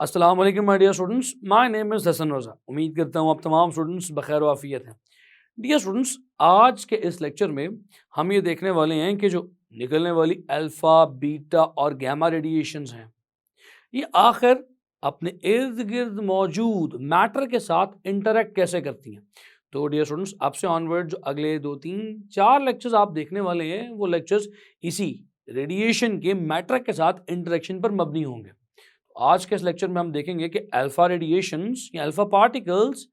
अस्सलाम वालेकुम my dear students, my name is Hasan Raza. उम्मीद करता हूँ आप तमाम स्टूडेंट्स बखैर व आफियत हैं। डियर स्टूडेंट्स, आज के इस लेक्चर में हम ये देखने वाले हैं कि जो निकलने वाली अल्फ़ा, बीटा और गामा रेडिएशंस हैं, ये आखिर अपने इर्द-गिर्द मौजूद मैटर के साथ इंटरैक्ट कैसे करती हैं। तो डियर स्टूडेंट्स, अब से ऑनवर्ड जो अगले 2, 3, 4 लेक्चर्स आप देखने वाले हैं, वो लेक्चर्स इसी रेडिएशन के मैटर के साथ इंटरेक्शन पर मबनी होंगे। आज के इस लेक्चर में हम देखेंगे कि अल्फा रेडिएशंस या अल्फा पार्टिकल्स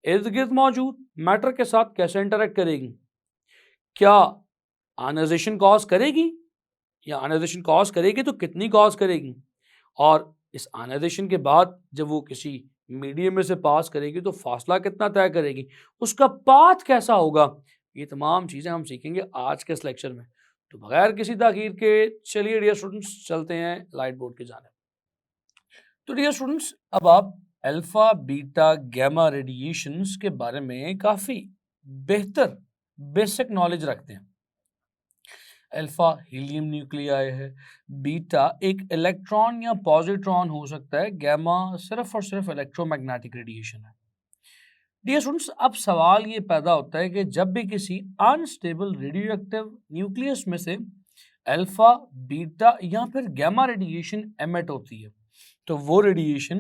इर्द गिर्द मौजूद मैटर के साथ कैसे इंटरेक्ट करेगी, क्या आयनाइजेशन कॉज करेगी, या आयनाइजेशन कॉज करेगी तो कितनी कॉज करेगी, और इस आयनाइजेशन के बाद जब वो किसी मीडियम में से पास करेगी तो फासला कितना तय करेगी, उसका पाथ कैसा होगा, ये तमाम चीज़ें हम सीखेंगे आज के इस लेक्चर में। तो बगैर किसी ताखीर के चलिए डियर स्टूडेंट्स चलते हैं लाइट बोर्ड की जानिब। तो डियर स्टूडेंट्स, अब आप अल्फा बीटा गैमा रेडिएशंस के बारे में काफ़ी बेहतर बेसिक नॉलेज रखते हैं। अल्फा हीलियम न्यूक्लियाई है, बीटा एक इलेक्ट्रॉन या पॉजिट्रॉन हो सकता है, गैमा सिर्फ और सिर्फ इलेक्ट्रोमैग्नेटिक रेडिएशन है। डियर स्टूडेंट्स, अब सवाल ये पैदा होता है कि जब भी किसी अनस्टेबल रेडियोएक्टिव न्यूक्लियस में से अल्फा, बीटा या फिर गैमा रेडिएशन एमिट होती है, तो वो रेडिएशन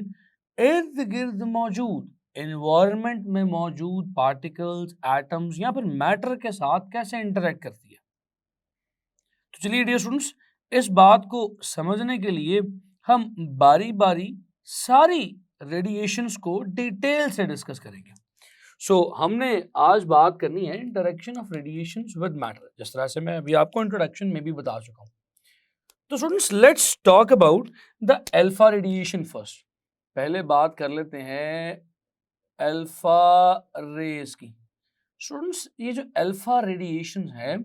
इर्द गिर्द मौजूद एनवायरनमेंट में मौजूद पार्टिकल्स, एटम्स या फिर मैटर के साथ कैसे इंटरेक्ट करती है। तो चलिए डियर स्टूडेंट्स, इस बात को समझने के लिए हम बारी बारी सारी रेडिएशंस को डिटेल से डिस्कस करेंगे। हमने आज बात करनी है interaction of radiations with matter, जिस तरह से मैं अभी आपको इंट्रोडक्शन में भी बता चुका हूँ। तो students, let's talk about the alpha radiation first. पहले बात कर लेते हैं अल्फा रेज की। स्टूडेंट्स, ये जो अल्फा रेडिएशन है,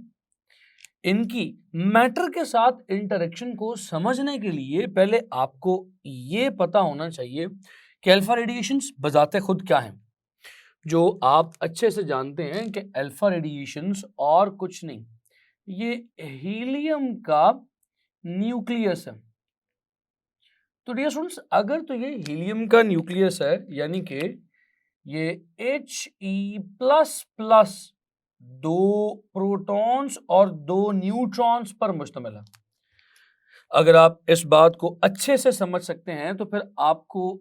इनकी मैटर के साथ इंटरेक्शन को समझने के लिए पहले आपको ये पता होना चाहिए कि अल्फा रेडिएशंस बजाते खुद क्या हैं। जो आप अच्छे से जानते हैं कि अल्फा रेडिएशंस और कुछ नहीं, ये हीलियम का न्यूक्लियस है। तो डियर स्टूडेंट्स, अगर तो ये हीलियम का न्यूक्लियस है, यानी कि ये He++ 2 प्रोटॉन्स और 2 न्यूट्रॉन्स पर मुश्तमिल है। अगर आप इस बात को अच्छे से समझ सकते हैं तो फिर आपको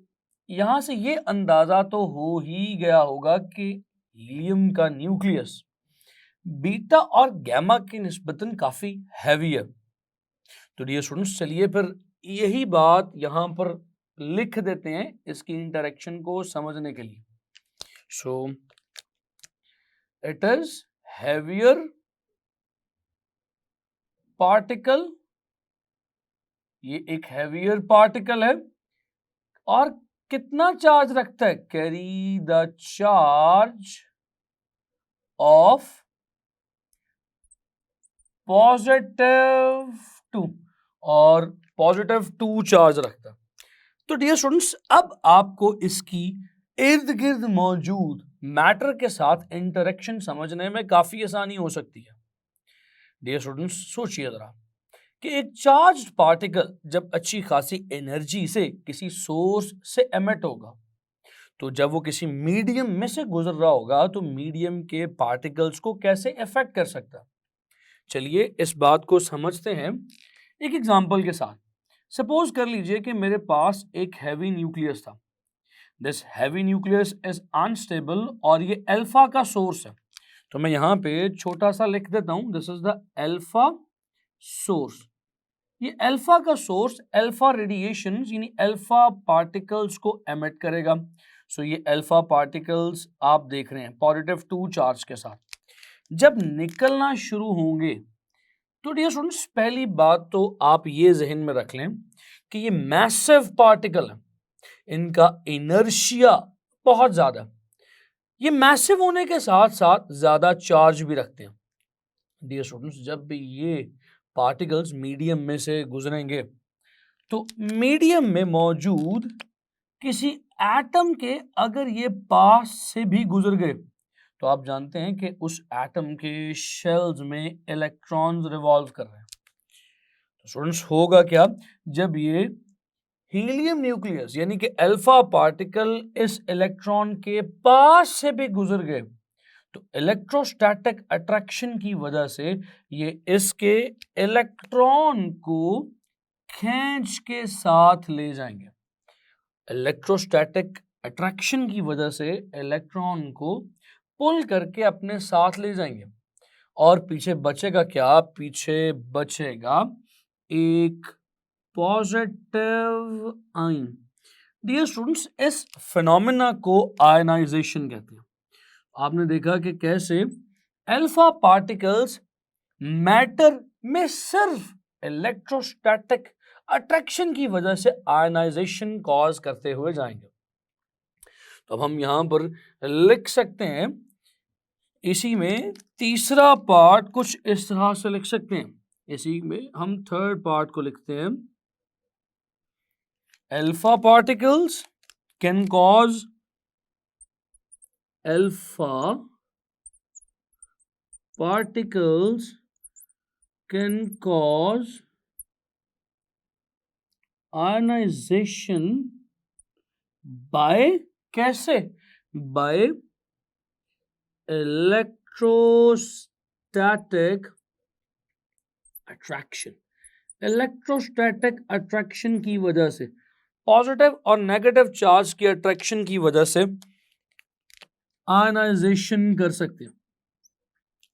यहां से ये अंदाजा तो हो ही गया होगा कि हीलियम का न्यूक्लियस बीटा और गैमा की निस्बतन काफी हैवी है। तो डियर स्टूडेंट्स, चलिए फिर यही बात यहां पर लिख देते हैं इसकी इंटरेक्शन को समझने के लिए। So it is heavier particle, ये एक हैवियर पार्टिकल है और कितना चार्ज रखता है, कैरी द चार्ज ऑफ +2 और +2 चार्ज रखता है। तो डियर स्टूडेंट्स, अब आपको इसकी इर्द गिर्द मौजूद मैटर के साथ इंटरेक्शन समझने में काफी आसानी हो सकती है। डियर स्टूडेंट्स, सोचिए जरा कि एक चार्ज्ड पार्टिकल जब अच्छी खासी एनर्जी से किसी सोर्स से एमिट होगा, तो जब वो किसी मीडियम में से गुजर रहा होगा तो मीडियम के पार्टिकल्स को कैसे अफेक्ट कर सकता है। चलिए इस बात को समझते हैं एक एग्जांपल के साथ। सपोज कर लीजिए कि मेरे पास एक हैवी न्यूक्लियस था। This heavy nucleus is unstable और ये अल्फा का सोर्स है। तो मैं यहाँ पे छोटा सा लिख देता हूं, this is the alpha source. ये अल्फा का सोर्स अल्फा रेडिएशन यानी अल्फा पार्टिकल्स को एमिट करेगा। ये अल्फा पार्टिकल्स आप देख रहे हैं +2 चार्ज के साथ जब निकलना शुरू होंगे, तो डियर स्टूडेंट्स, पहली बात तो आप ये जहन में रख लें कि ये मैसिव पार्टिकल है, इनका इनर्शिया बहुत ज्यादा है। ये मैसिव होने के साथ साथ ज्यादा चार्ज भी रखते हैं। डियर स्टूडेंट्स, जब भी ये पार्टिकल्स मीडियम में से गुजरेंगे तो मीडियम में मौजूद किसी एटम के अगर ये पास से भी गुजर गए, तो आप जानते हैं कि उस एटम के शेल्स में इलेक्ट्रॉन्स रिवॉल्व कर रहे हैं। तो स्टूडेंट्स, होगा क्या, जब ये हीलियम न्यूक्लियस यानी कि अल्फा पार्टिकल इस इलेक्ट्रॉन के पास से भी गुजर गए तो इलेक्ट्रोस्टैटिक अट्रैक्शन की वजह से ये इसके इलेक्ट्रॉन को खींच के साथ ले जाएंगे। इलेक्ट्रोस्टैटिक अट्रैक्शन की वजह से इलेक्ट्रॉन को पुल करके अपने साथ ले जाएंगे और पीछे बचेगा क्या? पीछे बचेगा एक पॉजिटिव आयन। डियर स्टूडेंट्स, इस फिनोमेना को आयनाइजेशन कहते हैं। आपने देखा कि कैसे अल्फा पार्टिकल्स मैटर में सिर्फ इलेक्ट्रोस्टैटिक अट्रैक्शन की वजह से आयनाइजेशन कॉज करते हुए जाएंगे। तो अब हम यहां पर लिख सकते हैं, इसी में तीसरा पार्ट कुछ इस तरह से लिख सकते हैं। इसी में हम थर्ड पार्ट को लिखते हैं, alpha particles can cause alpha particles can cause ionization by, कैसे? By electrostatic attraction. Electrostatic attraction की वजह से, पॉजिटिव और नेगेटिव चार्ज की अट्रैक्शन की वजह से आयनाइजेशन कर सकते हैं।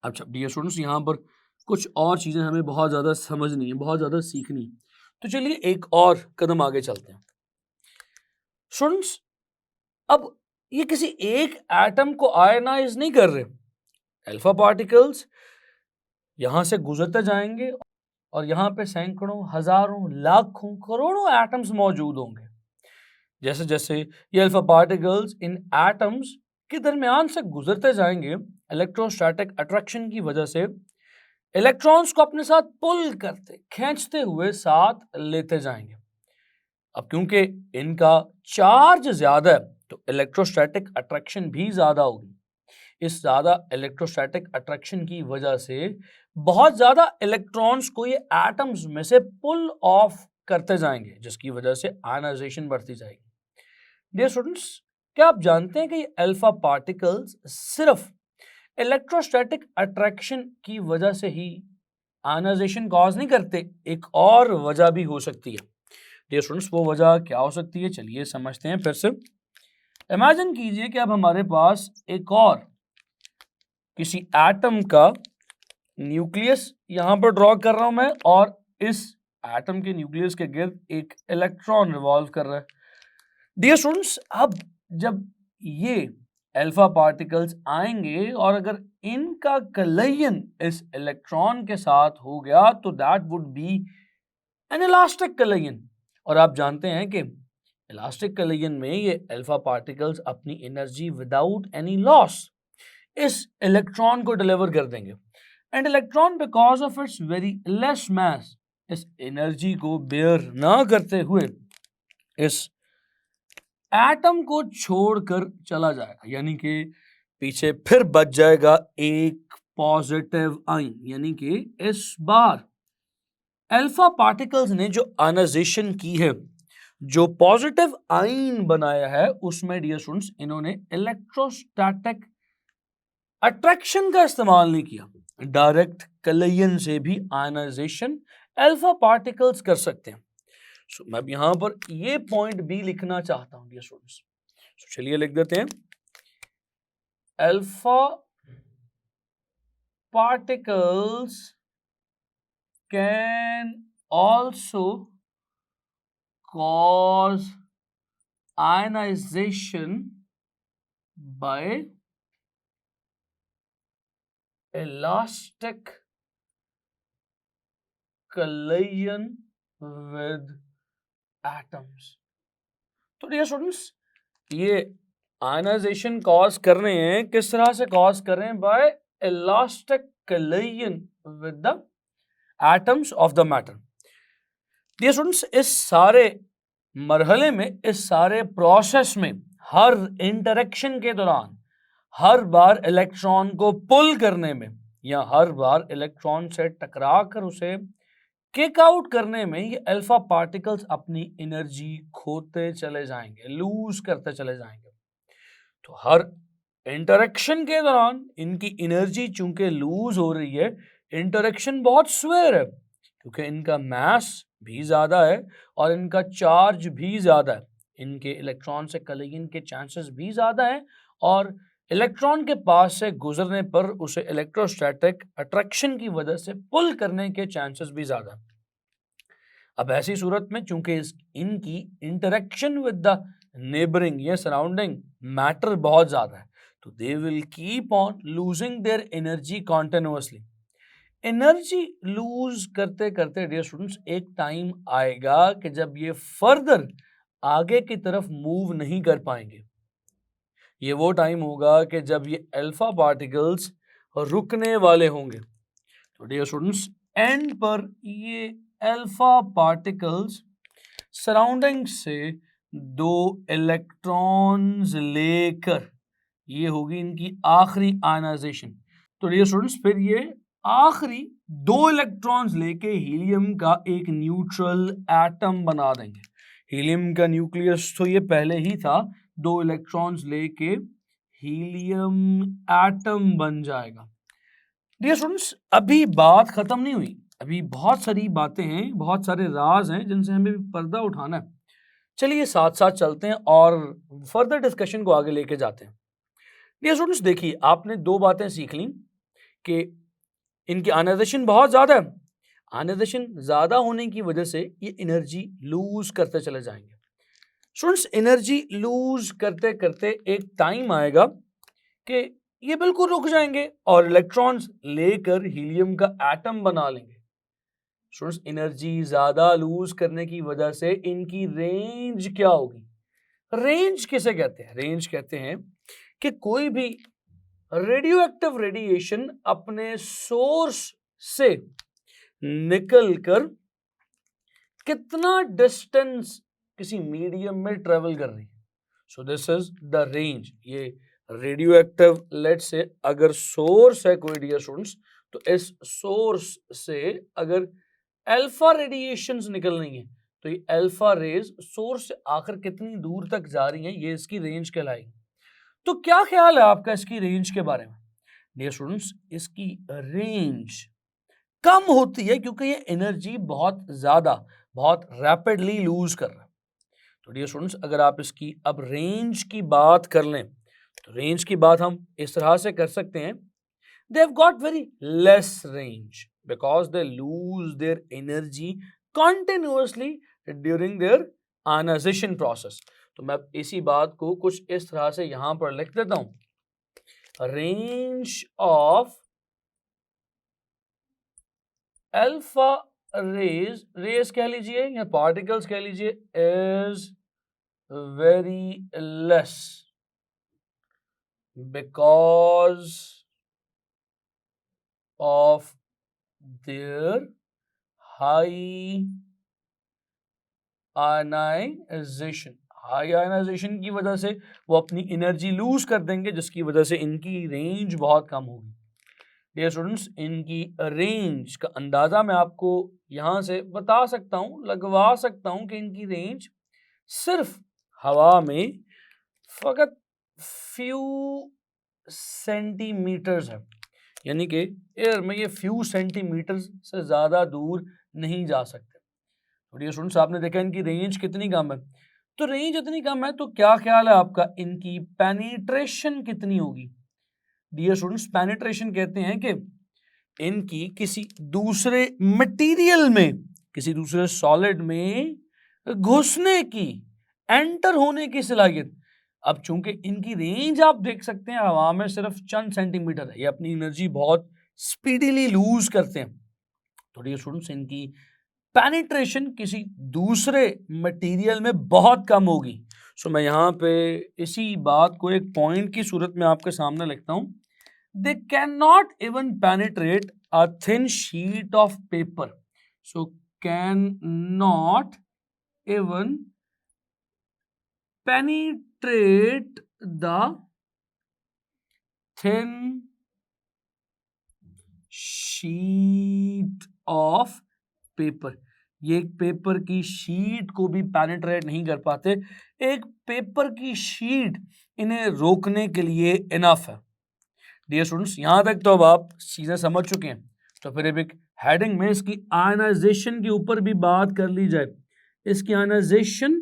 अच्छा डियर स्टूडेंट्स, यहां पर कुछ और चीजें हमें बहुत ज्यादा समझनी है, बहुत ज्यादा सीखनी है। तो चलिए एक और कदम आगे चलते हैं। स्टूडेंट्स, अब ये किसी एक एटम को आयनाइज नहीं कर रहे। अल्फा पार्टिकल्स यहां से गुजरते जाएंगे और यहां पे सैकड़ों, हजारों, लाखों, करोड़ों एटम्स मौजूद होंगे। जैसे जैसे ये अल्फा पार्टिकल्स इन एटम्स के दरमियान से गुजरते जाएंगे, इलेक्ट्रोस्टैटिक अट्रैक्शन की वजह से इलेक्ट्रॉन्स को अपने साथ पुल करते, खींचते हुए साथ लेते जाएंगे। अब क्योंकि इनका चार्ज ज्यादा है तो इलेक्ट्रोस्टैटिक अट्रैक्शन भी ज्यादा होगी। इस ज्यादा इलेक्ट्रोस्टैटिक अट्रैक्शन की वजह से बहुत ज्यादा इलेक्ट्रॉन्स को ये एटम्स में से पुल ऑफ करते जाएंगे, जिसकी वजह से आयनाइजेशन बढ़ती जाएगी। डियर स्टूडेंट्स, क्या आप जानते हैं कि ये अल्फा पार्टिकल्स सिर्फ इलेक्ट्रोस्टैटिक अट्रैक्शन की वजह से ही आयनाइजेशन कॉज नहीं करते, एक और वजह भी हो सकती है। डियर स्टूडेंट्स, वो वजह क्या हो सकती है? चलिए समझते हैं फिर से। इमेजिन कीजिए कि अब हमारे पास एक और किसी एटम का न्यूक्लियस यहां पर ड्रॉ कर रहा हूं मैं, और इस एटम के न्यूक्लियस के गिर्द एक इलेक्ट्रॉन रिवॉल्व कर रहा है। डियर स्टूडेंट्स, अब जब ये अल्फा पार्टिकल्स आएंगे और अगर इनका कलयन इस इलेक्ट्रॉन के साथ हो गया तो that would be an elastic collision. और आप जानते हैं कि इलास्टिक कलयन में ये अल्फा पार्टिकल्स अपनी एनर्जी विदाउट एनी लॉस इस इलेक्ट्रॉन को डिलीवर कर देंगे। And electron because of its very less mass इस एनर्जी को बेयर ना करते हुए इस एटम को छोड़कर चला जाएगा, यानी कि पीछे फिर बच जाएगा एक पॉजिटिव आयन। यानी कि इस बार अल्फा पार्टिकल्स ने जो आयनाइजेशन की है, जो पॉजिटिव आयन बनाया है, उसमें डियर स्टूडेंट्स इन्होंने इलेक्ट्रोस्टैटिक अट्रैक्शन का इस्तेमाल नहीं किया। डायरेक्ट कलयन से भी आयनाइजेशन अल्फा पार्टिकल्स कर सकते हैं। So, मैं यहां पर ये पॉइंट भी लिखना चाहता हूं डियर स्टूडेंट्स। चलिए लिख देते हैं, alpha particles can also cause ionization by elastic collision with atoms। तो डियर स्टूडेंट्स, ये आयनाइजेशन कॉज कर रहे हैं, किस तरह से कॉज कर रहे हैं? By elastic collision with the atoms of the matter। Dear students, इस सारे मरहले में, इस सारे प्रोसेस में, हर इंटरेक्शन के दौरान, हर बार इलेक्ट्रॉन को पुल करने में या हर बार इलेक्ट्रॉन से टकरा कर उसे किक आउट करने में ये अल्फा पार्टिकल्स अपनी एनर्जी खोते चले जाएंगे, लूज करते चले जाएंगे। तो हर इंटरेक्शन के दौरान इनकी एनर्जी चूंकि लूज हो रही है, इंटरेक्शन बहुत स्वेयर है क्योंकि इनका मास भी ज्यादा है और इनका चार्ज भी ज्यादा है, इनके इलेक्ट्रॉन से कलिगन के चांसेस भी ज्यादा है और इलेक्ट्रॉन के पास से गुजरने पर उसे इलेक्ट्रोस्टैटिक अट्रैक्शन की वजह से पुल करने के चांसेस भी ज्यादा है। अब ऐसी सूरत में चूंकि इनकी इंटरेक्शन विद द नेबरिंग या सराउंडिंग मैटर बहुत ज्यादा है, तो they will keep on losing their energy continuously. Energy lose करते करते डियर स्टूडेंट्स एक टाइम आएगा कि जब ये फर्दर आगे की तरफ मूव नहीं कर पाएंगे। ये वो टाइम होगा कि जब ये अल्फा पार्टिकल्स रुकने वाले होंगे। तो डियर स्टूडेंट्स एंड पर ये अल्फा पार्टिकल्स सराउंडिंग से दो इलेक्ट्रॉन्स लेकर ये होगी इनकी आखिरी आयनाइजेशन। तो डियर स्टूडेंट्स फिर ये आखिरी दो इलेक्ट्रॉन्स लेके हीलियम का एक न्यूट्रल एटम बना देंगे। हीलियम का न्यूक्लियस तो ये पहले ही था, दो इलेक्ट्रॉन्स लेके हीलियम एटम बन जाएगा। डियर स्टूडेंट्स अभी बात खत्म नहीं हुई, अभी बहुत सारी बातें हैं, बहुत सारे राज हैं जिनसे हमें पर्दा उठाना है। चलिए साथ साथ चलते हैं और फर्दर डिस्कशन को आगे लेके जाते हैं। डियर स्टूडेंट्स देखिए आपने दो बातें सीख ली कि इनकी आयनाइजेशन बहुत ज्यादा है, आयनाइजेशन ज्यादा होने की वजह से ये एनर्जी लूज करते चले जाएंगे। स्टूडेंट्स एनर्जी लूज करते करते एक टाइम आएगा कि ये बिल्कुल रुक जाएंगे और इलेक्ट्रॉन्स लेकर हीलियम का एटम बना लेंगे। स्टूडेंट्स एनर्जी ज्यादा लूज करने की वजह से इनकी रेंज क्या होगी? रेंज किसे कहते हैं? रेंज कहते हैं कि कोई भी रेडियो एक्टिव रेडिएशन अपने सोर्स से निकलकर कितना डिस्टेंस किसी मीडियम में ट्रेवल कर रही है। So this is the range. ये रेडियो एक्टिव लेट्स से अगर सोर्स है कोई डियर स्टूडेंट्स, तो इस सोर्स से अगर अल्फा रेडिएशंस निकल रही हैं तो ये अल्फा रेज सोर्स से आकर कितनी दूर तक जा रही हैं, ये इसकी रेंज कहलाएगी। तो क्या ख्याल है आपका इसकी रेंज के बारे में? डियर स्टूडेंट्स इसकी रेंज कम होती है क्योंकि ये एनर्जी बहुत ज्यादा बहुत रैपिडली लूज कर रहा है। तो डियर स्टूडेंट्स अगर आप इसकी अब रेंज की बात कर लें तो रेंज की बात हम इस तरह से कर सकते हैं, they have got very less range because they lose their energy continuously during their ionization process। तो मैं इसी बात को कुछ इस तरह से यहां पर लिख देता हूं, range of alpha rays, rays कह लीजिए या पार्टिकल्स कह लीजिए, is very less because of their high ionization। High ionization की वजह से वो अपनी एनर्जी लूज कर देंगे जिसकी वजह से इनकी रेंज बहुत कम होगी। डियर स्टूडेंट्स इनकी रेंज का अंदाजा मैं आपको यहां से बता सकता हूं, लगवा सकता हूं कि इनकी रेंज सिर्फ हवा में फकत फ्यू सेंटीमीटर्स है, यानी कि एयर में ये फ्यू सेंटीमीटर से ज्यादा दूर नहीं जा सकते। तो डियर स्टूडेंट्स आपने देखा इनकी रेंज कितनी कम है, तो रेंज इतनी कम है तो क्या ख्याल है आपका इनकी पेनिट्रेशन कितनी होगी? डियर स्टूडेंट्स पेनिट्रेशन कहते हैं कि इनकी किसी दूसरे मटेरियल में, किसी दूसरे सॉलिड में घुसने की, एंटर होने की सलाहियत। अब चूंकि इनकी रेंज आप देख सकते हैं हवा में सिर्फ चंद सेंटीमीटर है, ये अपनी एनर्जी बहुत स्पीडीली लूज करते हैं। तो डियर स्टूडेंट्स इनकी पेनिट्रेशन किसी दूसरे मटेरियल में बहुत कम होगी। सो मैं यहाँ पे इसी बात को एक पॉइंट की सूरत में आपके सामने लिखता हूं, they can not even penetrate a thin sheet of paper. So can not even penetrate the thin sheet of paper, ये एक पेपर की शीट को भी पेनिट्रेट नहीं कर पाते। एक पेपर की शीट इन्हें रोकने के लिए इनफ है। डियर स्टूडेंट्स, यहां तक तो अब आप चीजें समझ चुके हैं। तो फिर अब एक हेडिंग में इसकी आयनाइजेशन के ऊपर भी बात कर ली जाए। इसकी आयनाइजेशन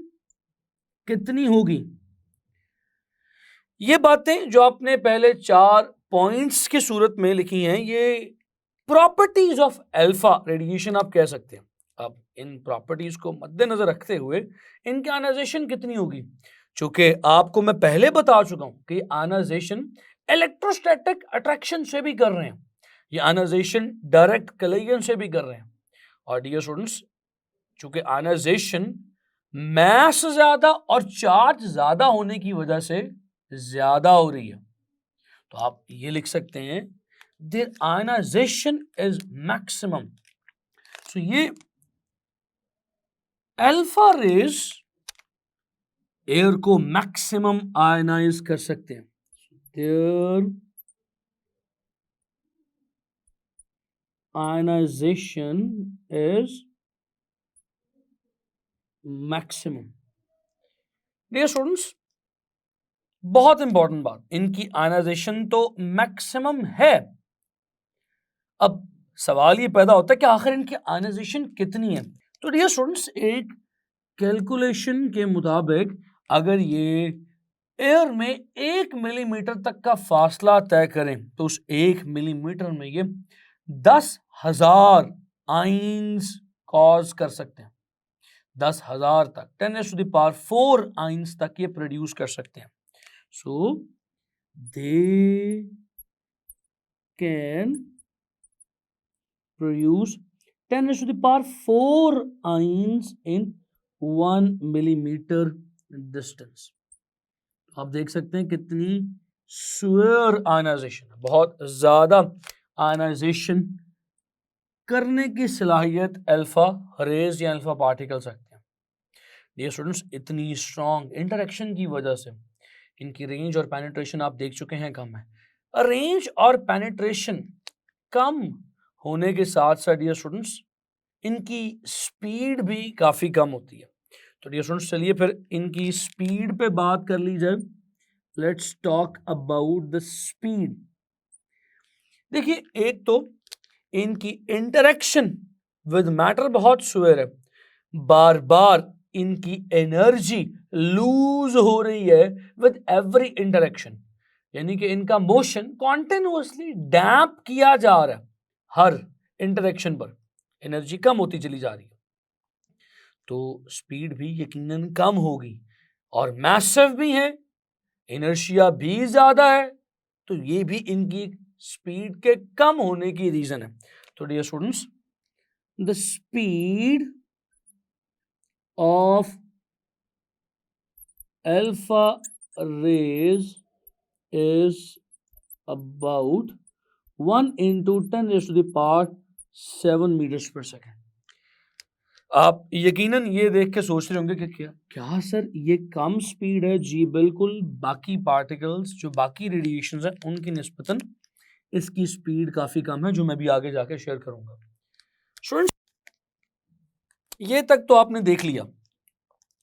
कितनी होगी? ये बातें जो आपने पहले 4 पॉइंट्स की सूरत में लिखी हैं, ये प्रॉपर्टीज ऑफ अल्फा रेडिएशन आप कह सकते हैं। अब इन प्रॉपर्टीज को मद्देनजर रखते हुए इनकी आयनाइजेशन कितनी होगी? चूंकि आपको मैं पहले बता चुका हूं कि आयनाइजेशन इलेक्ट्रोस्टैटिक अट्रैक्शन से भी कर रहे हैं, ये आयनाइजेशन डायरेक्ट कलिजन से भी कर रहे हैं। और डियर स्टूडेंट्स, चूंकि आयनाइजेशन मैस ज्यादा और चार्ज ज्यादा होने की वजह से ज्यादा हो रही है, तो आप ये लिख सकते हैं their ionization is maximum। so ये अल्फा रेज एयर को मैक्सिमम आयनाइज कर सकते हैं। their ionization is maximum। Dear students, बहुत इंपॉर्टेंट बात, इनकी आयनाइजेशन तो मैक्सिमम है। अब सवाल ये पैदा होता है कि आखिर इनकी आयनाइजेशन कितनी है। तो डियर स्टूडेंट्स, एक कैलकुलेशन के मुताबिक अगर ये एयर में 1 मिलीमीटर तक का फासला तय करें तो उस 1 मिलीमीटर में ये 10,000 आइंस कॉज कर सकते हैं। 10,000 तक, 10⁴ आइंस तक ये प्रोड्यूस कर सकते हैं। सो they can produce 10⁴ ions in 1 millimeter distance। आप देख सकते हैं कितनी सुअर आयनाइजेशन, बहुत ज्यादा आयनाइजेशन करने की सलाहियत अल्फा रेज या अल्फा पार्टिकल्स रखते हैं। डियर स्टूडेंट्स, इतनी स्ट्रॉन्ग इंटरेक्शन की वजह से इनकी रेंज और पेनिट्रेशन आप देख चुके हैं कम है। रेंज और पेनिट्रेशन कम होने के साथ साथ डियर स्टूडेंट्स इनकी स्पीड भी काफी कम होती है। तो डियर स्टूडेंट्स, चलिए फिर इनकी स्पीड पे बात कर ली जाए। Let's talk about the speed. देखिए, एक तो इनकी इंटरेक्शन विद मैटर बहुत सुअर है, बार बार इनकी एनर्जी लूज हो रही है विद एवरी इंटरेक्शन, यानी कि इनका मोशन कॉन्टिन्यूअसली डैम्प किया जा रहा है। हर इंटरेक्शन पर एनर्जी कम होती चली जा रही है, तो स्पीड भी यकीनन कम होगी। और मैसिव भी है, इनर्शिया भी ज्यादा है, तो ये भी इनकी स्पीड के कम होने की रीजन है। तो dear students, the speed of alpha rays is about 1 × 10⁻⁷ metres पर सेकेंड। आप यकीनन ये देख के सोच रहे होंगे कि क्या सर ये कम स्पीड है? जी बिल्कुल, बाकी पार्टिकल्स जो बाकी रेडिएशंस हैं उनकी निस्बतन इसकी स्पीड काफी कम है, जो मैं भी आगे जाके शेयर करूंगा। स्टूडेंट्स, ये तक तो आपने देख लिया।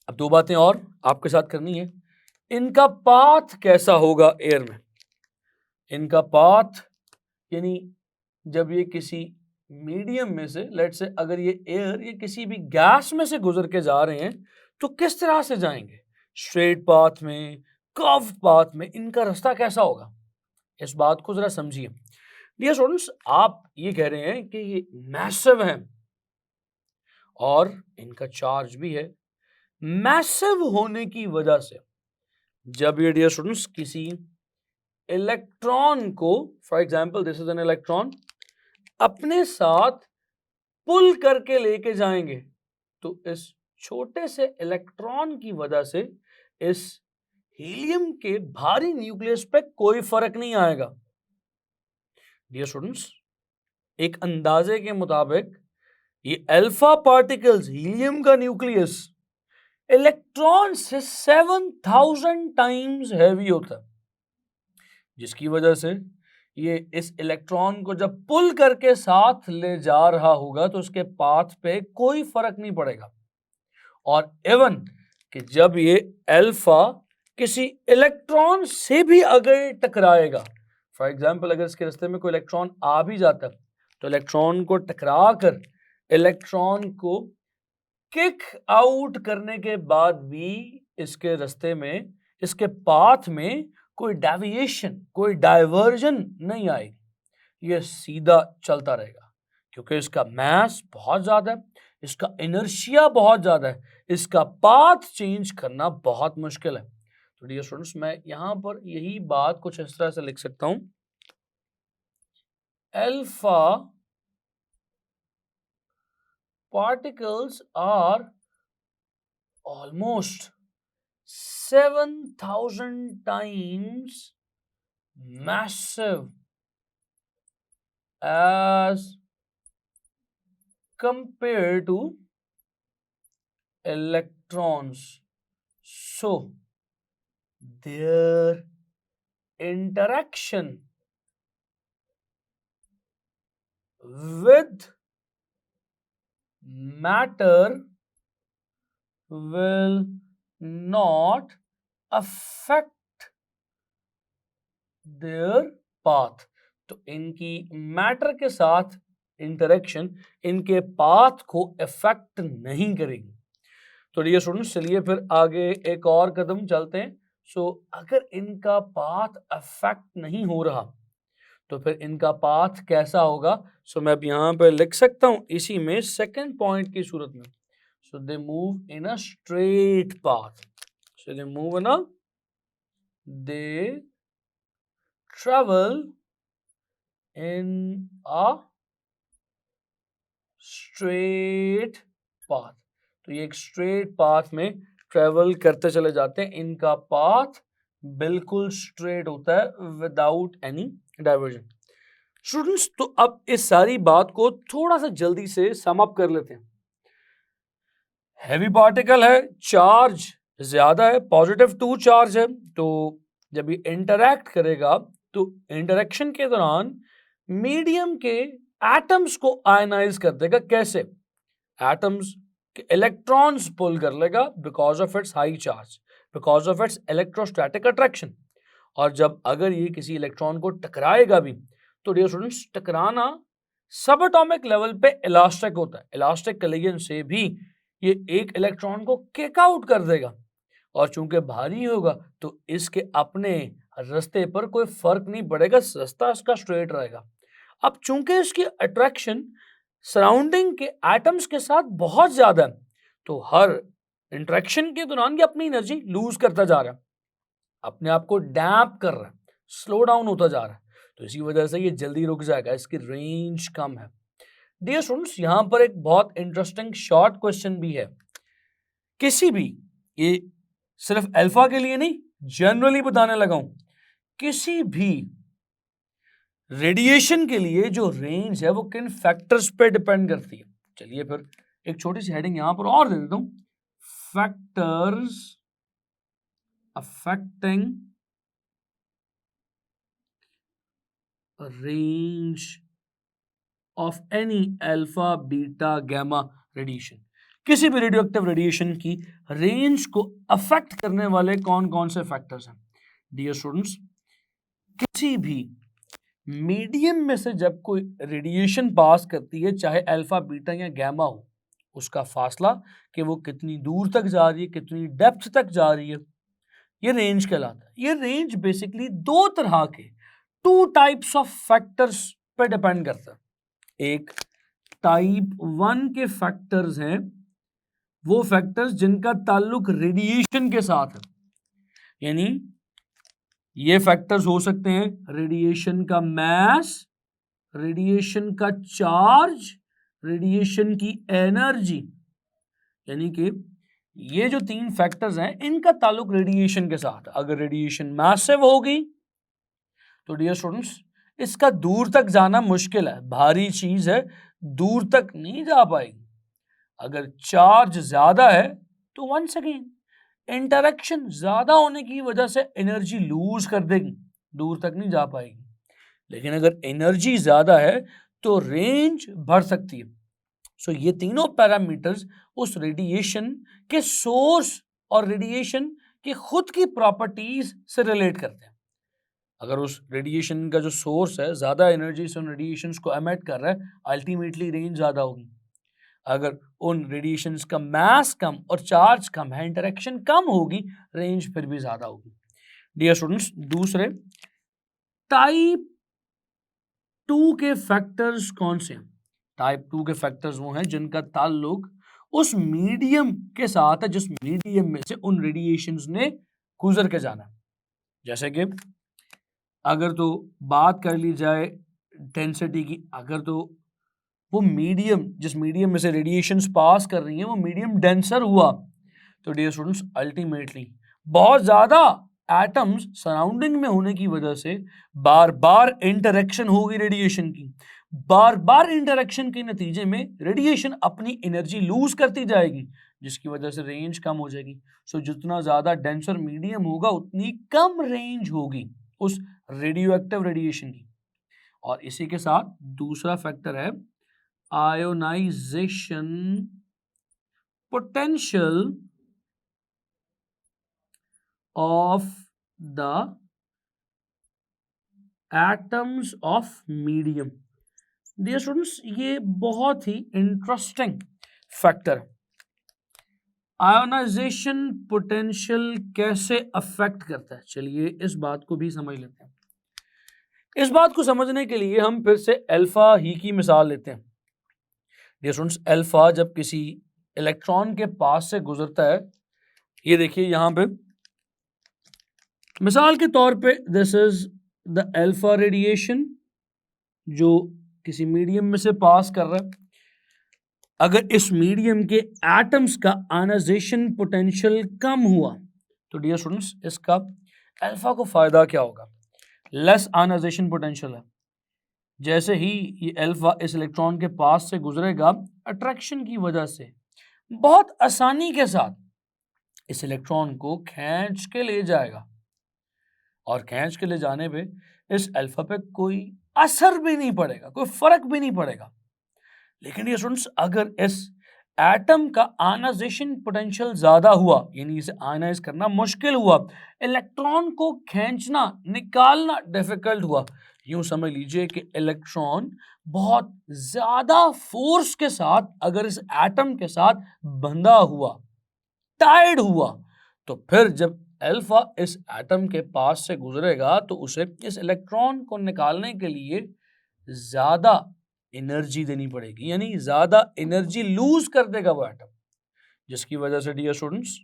अब 2 बातें और आपके साथ करनी है। इनका पाथ कैसा होगा एयर में? इनका पाथ यानी जब ये किसी मीडियम में से, लेट से अगर ये एयर ये किसी भी गैस में से गुजर के जा रहे हैं तो किस तरह से जाएंगे? स्ट्रेट पाथ में, कर्व पाथ में, इनका रास्ता कैसा होगा? इस बात को जरा समझिए। डियर स्टूडेंट्स, आप ये कह रहे हैं कि ये मैसिव है और इनका चार्ज भी है। मैसिव होने की वजह से जब ये डियर स्टूडेंट्स किसी इलेक्ट्रॉन को, for example this is an electron, अपने साथ पुल करके लेके जाएंगे तो इस छोटे से इलेक्ट्रॉन की वजह से इस हीलियम के भारी न्यूक्लियस पे कोई फर्क नहीं आएगा। डियर स्टूडेंट्स, एक अंदाजे के मुताबिक ये अल्फा पार्टिकल्स, हीलियम का न्यूक्लियस इलेक्ट्रॉन से 7000 टाइम्स हैवी होता है, जिसकी वजह से ये इस इलेक्ट्रॉन को जब पुल करके साथ ले जा रहा होगा तो उसके पाथ पे कोई फर्क नहीं पड़ेगा। और इवन कि जब ये अल्फा किसी इलेक्ट्रॉन से भी अगर टकराएगा, फॉर एग्जाम्पल अगर इसके रास्ते में कोई इलेक्ट्रॉन आ भी जाता तो इलेक्ट्रॉन को टकरा कर इलेक्ट्रॉन को किक आउट करने के बाद भी इसके रास्ते में, इसके पाथ में कोई डेविएशन, कोई डाइवर्जन नहीं आएगी। ये सीधा चलता रहेगा क्योंकि इसका मास बहुत ज्यादा है, इसका इनर्शिया बहुत ज्यादा है, इसका पाथ चेंज करना बहुत मुश्किल है। तो डियर स्टूडेंट्स, मैं यहां पर यही बात कुछ इस तरह से लिख सकता हूं, alpha particles are almost 7,000 times massive as compared to electrons. So their interaction with matter will not affect their path. तो इनकी मैटर के साथ इंटरेक्शन इनके पाथ को इफेक्ट नहीं करेगी। तो डियर स्टूडेंट्स, चलिए फिर आगे एक और कदम चलते हैं। अगर इनका पाथ अफेक्ट नहीं हो रहा तो फिर इनका पाथ कैसा होगा? मैं अब यहां पर लिख सकता हूं इसी में सेकंड पॉइंट की सूरत में, they move in a straight path. They move in a, they travel in a straight path. तो ये एक स्ट्रेट पाथ में ट्रेवल करते चले जाते हैं, इनका पाथ बिल्कुल स्ट्रेट होता है विदाउट एनी डाइवर्जन। स्टूडेंट्स, तो अब इस सारी बात को थोड़ा सा जल्दी से सम अप कर लेते हैं। हैवी पार्टिकल है, चार्ज ज्यादा है, +2 चार्ज है, तो जब ये इंटरैक्ट करेगा तो इंटरेक्शन के दौरान मीडियम के एटम्स को आयनाइज कर देगा। कैसे? एटम्स के इलेक्ट्रॉन्स पुल कर लेगा because of it's high charge, because of it's electrostatic attraction. और जब अगर ये किसी इलेक्ट्रॉन को टकराएगा भी तो डियर स्टूडेंट्स, टकराना सब एटॉमिक लेवल पे इलास्टिक होता है। इलास्टिक कलिजन से भी ये एक इलेक्ट्रॉन को किक आउट कर देगा, और चूंकि भारी होगा तो इसके अपने रास्ते पर कोई फर्क नहीं पड़ेगा, रास्ता इसका स्ट्रेट रहेगा। अब चूंकि इसकी अट्रैक्शन सराउंडिंग के एटम्स के साथ बहुत ज्यादा है तो हर इंटरेक्शन के दौरान ये अपनी एनर्जी लूज करता जा रहा है, अपने आप को डैम्प कर रहा है, स्लो डाउन होता जा रहा है। तो इसी वजह से ये जल्दी रुक जाएगा, इसकी रेंज कम है। डियर स्टूडेंट्स, यहां पर एक बहुत इंटरेस्टिंग शॉर्ट क्वेश्चन भी है। किसी भी, ये सिर्फ अल्फा के लिए नहीं, जनरली बताने लगा हूं, किसी भी रेडिएशन के लिए जो रेंज है वो किन फैक्टर्स पे डिपेंड करती है। चलिए फिर एक छोटी सी हेडिंग यहां पर और दे देता हूं, factors affecting range of any alpha beta gamma radiation। किसी भी रेडियोएक्टिव रेडिएशन की रेंज को अफेक्ट करने वाले कौन कौन से फैक्टर्स हैं? डियर स्टूडेंट्स, किसी भी मीडियम में से जब कोई रेडिएशन पास करती है, चाहे अल्फा बीटा या गैमा हो, उसका फासला कि वो कितनी दूर तक जा रही है, कितनी डेप्थ तक जा रही है, ये रेंज कहलाता है। ये रेंज बेसिकली दो तरह के, 2 टाइप्स ऑफ फैक्टर्स पे डिपेंड करता है। एक टाइप 1 के फैक्टर्स हैं, वो फैक्टर्स जिनका ताल्लुक रेडिएशन के साथ है, यानी ये फैक्टर्स हो सकते हैं रेडिएशन का मास, रेडिएशन का चार्ज, रेडिएशन की एनर्जी, यानी कि ये जो 3 फैक्टर्स हैं इनका ताल्लुक रेडिएशन के साथ। अगर रेडिएशन मैसिव होगी तो डियर स्टूडेंट्स, इसका दूर तक जाना मुश्किल है, भारी चीज है, दूर तक नहीं जा पाएगी। अगर चार्ज ज्यादा है तो वंस अगेन इंटरेक्शन ज्यादा होने की वजह से एनर्जी लूज कर देगी, दूर तक नहीं जा पाएगी। लेकिन अगर एनर्जी ज़्यादा है तो रेंज बढ़ सकती है। सो ये तीनों पैरामीटर्स उस रेडिएशन के सोर्स और रेडिएशन की खुद की प्रॉपर्टीज से रिलेट करते हैं। अगर उस रेडिएशन का जो सोर्स है ज़्यादा एनर्जी से उन रेडिएशंस को एमिट कर रहा है, अल्टीमेटली रेंज ज़्यादा होगी। अगर उन रेडिएशंस का मास कम और चार्ज कम है, इंटरेक्शन कम होगी, रेंज फिर भी ज़्यादा होगी। डियर स्टूडेंट्स, दूसरे टाइप 2 के फैक्टर्स कौन से हैं? टाइप 2 के फैक्टर्स वो हैं जिनका ताल्लुक उस मीडियम के साथ है जिस मीडियम में से उन रेडिएशंस ने गुजर के जाना है। जैसे कि अगर तो बात कर ली जाए डेंसिटी की, अगर तो वो मीडियम जिस मीडियम में से रेडिएशंस पास कर रही हैं वो मीडियम डेंसर हुआ, तो डियर स्टूडेंट्स अल्टीमेटली बहुत ज़्यादा एटम्स सराउंडिंग में होने की वजह से बार बार इंटरेक्शन होगी रेडिएशन की। बार बार इंटरेक्शन के नतीजे में रेडिएशन अपनी एनर्जी लूज करती जाएगी, जिसकी वजह से रेंज कम हो जाएगी। सो जितना ज़्यादा डेंसर मीडियम होगा उतनी कम रेंज होगी उस रेडियो एक्टिव रेडिएशन की। और इसी के साथ दूसरा फैक्टर है ionization potential of the atoms of medium. Dear students, ये बहुत ही इंटरेस्टिंग फैक्टर है। आयोनाइजेशन पोटेंशियल कैसे अफेक्ट करता है, चलिए इस बात को भी समझ लेते हैं। इस बात को समझने के लिए हम फिर से अल्फा ही की मिसाल लेते हैं। डियर स्टूडेंट्स, अल्फा जब किसी इलेक्ट्रॉन के पास से गुजरता है, ये देखिए यहां पे मिसाल के तौर पे this is the alpha radiation जो किसी मीडियम में से पास कर रहा है। अगर इस मीडियम के एटम्स का आयोनाइजेशन पोटेंशियल कम हुआ तो डियर स्टूडेंट्स इसका अल्फा को फायदा क्या होगा? लेस आयोनाइजेशन पोटेंशियल है। जैसे ही ये अल्फा इस इलेक्ट्रॉन के पास से गुजरेगा, अट्रैक्शन की वजह से बहुत आसानी के साथ इस इलेक्ट्रॉन को खींच के ले जाएगा, और खींच के ले जाने पे इस अल्फा पे कोई असर भी नहीं पड़ेगा, कोई फर्क भी नहीं पड़ेगा। लेकिन ये स्टूडेंट्स, अगर इस एटम का आयोनाइजेशन पोटेंशियल ज्यादा हुआ, यानी इसे आयोनाइज करना मुश्किल हुआ, इलेक्ट्रॉन को खींचना निकालना डिफिकल्ट हुआ, यूं समझ लीजिए कि इलेक्ट्रॉन बहुत ज्यादा फोर्स के साथ अगर इस एटम के साथ बंधा हुआ, टाइड हुआ, तो फिर जब अल्फा इस एटम के पास से गुजरेगा तो उसे इस इलेक्ट्रॉन को निकालने के लिए ज्यादा एनर्जी देनी पड़ेगी, यानी ज्यादा एनर्जी लूज कर देगा वो एटम, जिसकी वजह से डियर स्टूडेंट्स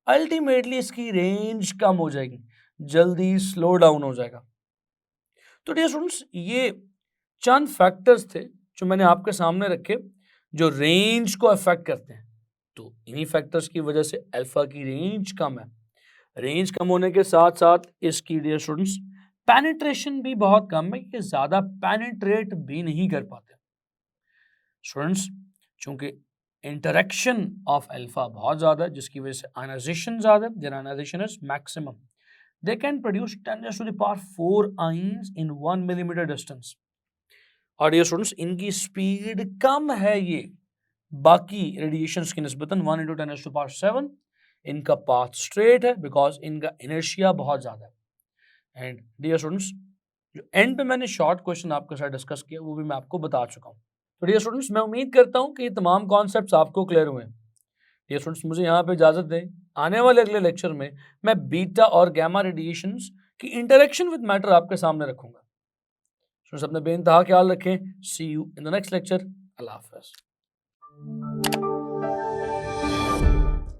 अल्टीमेटली इसकी रेंज कम हो जाएगी, जल्दी स्लो डाउन हो जाएगा। तो डियर स्टूडेंट्स, ये चंद फैक्टर्स थे जो मैंने आपके सामने रखे जो रेंज को अफेक्ट करते हैं। तो इन्हीं फैक्टर्स की वजह से अल्फा की रेंज कम है। रेंज कम होने के साथ साथ इसकी डियर स्टूडेंट्स पेनिट्रेशन भी बहुत कम है, ये ज्यादा पेनिट्रेट भी नहीं कर पाते। स्टूडेंट्स, चूंकि इंटरेक्शन ऑफ अल्फा बहुत ज्यादा है, जिसकी वजह से आयोनाइजेशन ज्यादा है, there ionization is maximum, they can produce 10⁴ ions in 1 millimetre distance. और ये स्टूडेंट्स, इनकी स्पीड कम है ये बाकी रेडिएशंस की निस्बतन 1 × 10⁻⁷। इनका पाथ स्ट्रेट है बिकॉज इनका इनर्शिया बहुत ज्यादा है। एंड डियर स्टूडेंट्स, जो एंड पे मैंने शॉर्ट क्वेश्चन आपके साथ डिस्कस किया वो भी मैं आपको बता चुका हूँ। तो डियर स्टूडेंट्स, मैं उम्मीद करता हूँ कि ये तमाम कॉन्सेप्ट्स आपको क्लियर हुए हैं। डियर स्टूडेंट्स, मुझे यहाँ पे इजाजत दें, आने वाले अगले लेक्चर में मैं बीटा और गैमा रेडिएशंस की इंटरेक्शन विद मैटर आपके सामने रखूंगा। स्टूडेंट्स, अपने बेइंतहा ख्याल रखें। See you in the next lecture. अल्लाह हाफ़िज़।